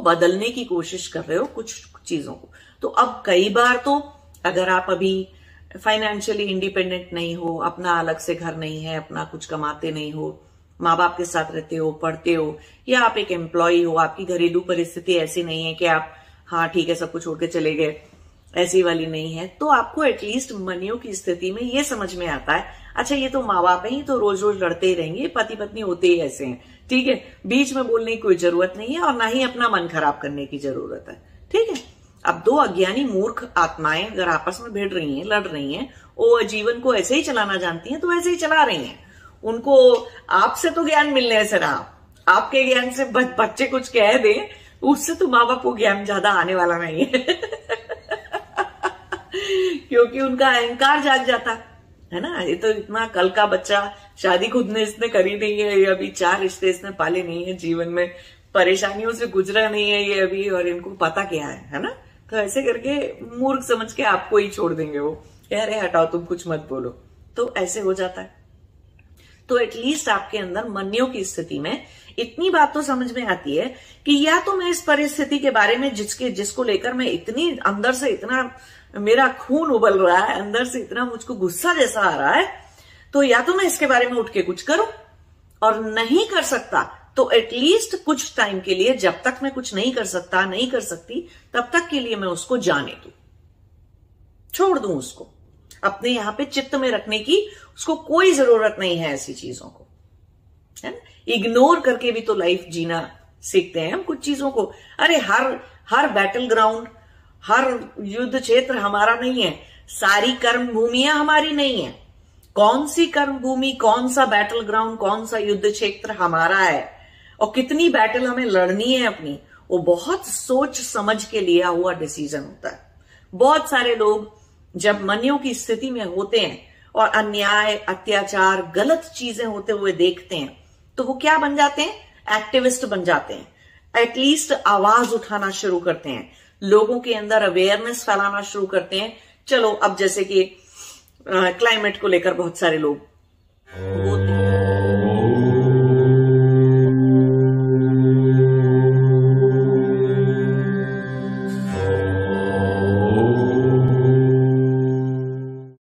बदलने की कोशिश कर रहे हो कुछ चीजों को। तो अब कई बार तो अगर आप अभी फाइनेंशियली इंडिपेंडेंट नहीं हो, अपना अलग से घर नहीं है, अपना कुछ कमाते नहीं हो, माँ बाप के साथ रहते हो, पढ़ते हो, या आप एक एम्प्लॉय हो, आपकी घरेलू परिस्थिति ऐसी नहीं है कि आप हाँ ठीक है सब कुछ छोड़ के चले गए, ऐसी वाली नहीं है, तो आपको एटलीस्ट मनियों की स्थिति में ये समझ में आता है अच्छा ये तो माँ बाप है, तो रोज रोज लड़ते ही रहेंगे, पति पत्नी होते ही ऐसे हैं, ठीक है, बीच में बोलने की कोई जरूरत नहीं है और ना ही अपना मन खराब करने की जरूरत है, ठीक है। अब दो अज्ञानी मूर्ख आत्माएं अगर आपस में भिड़ रही हैं, लड़ रही हैं, वो जीवन को ऐसे ही चलाना जानती हैं तो ऐसे ही चला रही हैं। उनको आपसे तो ज्ञान मिलने से रहा, आपके ज्ञान से बच्चे कुछ कह दें उससे तो माँ बाप को ज्ञान ज्यादा आने वाला नहीं है क्योंकि उनका अहंकार जाग जाता है ना। ये तो इतना कल का बच्चा, शादी खुद ने इसने करी नहीं है, ये अभी 4 रिश्ते इसने पाले नहीं है, जीवन में परेशानियों से गुजरा नहीं है ये अभी, और इनको पता क्या है ना। तो ऐसे करके मूर्ख समझ के आपको ही छोड़ देंगे वो, अरे हटाओ तुम कुछ मत बोलो, तो ऐसे हो जाता है। तो एटलीस्ट आपके अंदर मनियों की स्थिति में इतनी बात तो समझ में आती है कि या तो मैं इस परिस्थिति के बारे में जिसको लेकर मैं इतनी अंदर से इतना मेरा खून उबल रहा है, अंदर से इतना मुझको गुस्सा जैसा आ रहा है, तो या तो मैं इसके बारे में उठ के कुछ करूं, और नहीं कर सकता तो एटलीस्ट कुछ टाइम के लिए, जब तक मैं कुछ नहीं कर सकता नहीं कर सकती तब तक के लिए मैं उसको जाने दूं, छोड़ दूं उसको, अपने यहां पे चित्त में रखने की उसको कोई जरूरत नहीं है ऐसी चीजों को, है ना। इग्नोर करके भी तो लाइफ जीना सीखते हैं हम कुछ चीजों को। अरे हर बैटल ग्राउंड, हर युद्ध क्षेत्र हमारा नहीं है, सारी कर्म भूमियां हमारी नहीं है। कौन सी कर्म भूमि, कौन सा बैटल ग्राउंड, कौन सा युद्ध क्षेत्र हमारा है और कितनी बैटल हमें लड़नी है अपनी, वो बहुत सोच समझ के लिया हुआ डिसीजन होता है। बहुत सारे लोग जब मनियों की स्थिति में होते हैं और अन्याय, अत्याचार, गलत चीजें होते हुए देखते हैं तो वो क्या बन जाते हैं, एक्टिविस्ट बन जाते हैं, एटलीस्ट आवाज उठाना शुरू करते हैं, लोगों के अंदर अवेयरनेस फैलाना शुरू करते हैं। चलो अब जैसे कि क्लाइमेट को लेकर बहुत सारे लोग होते हैं,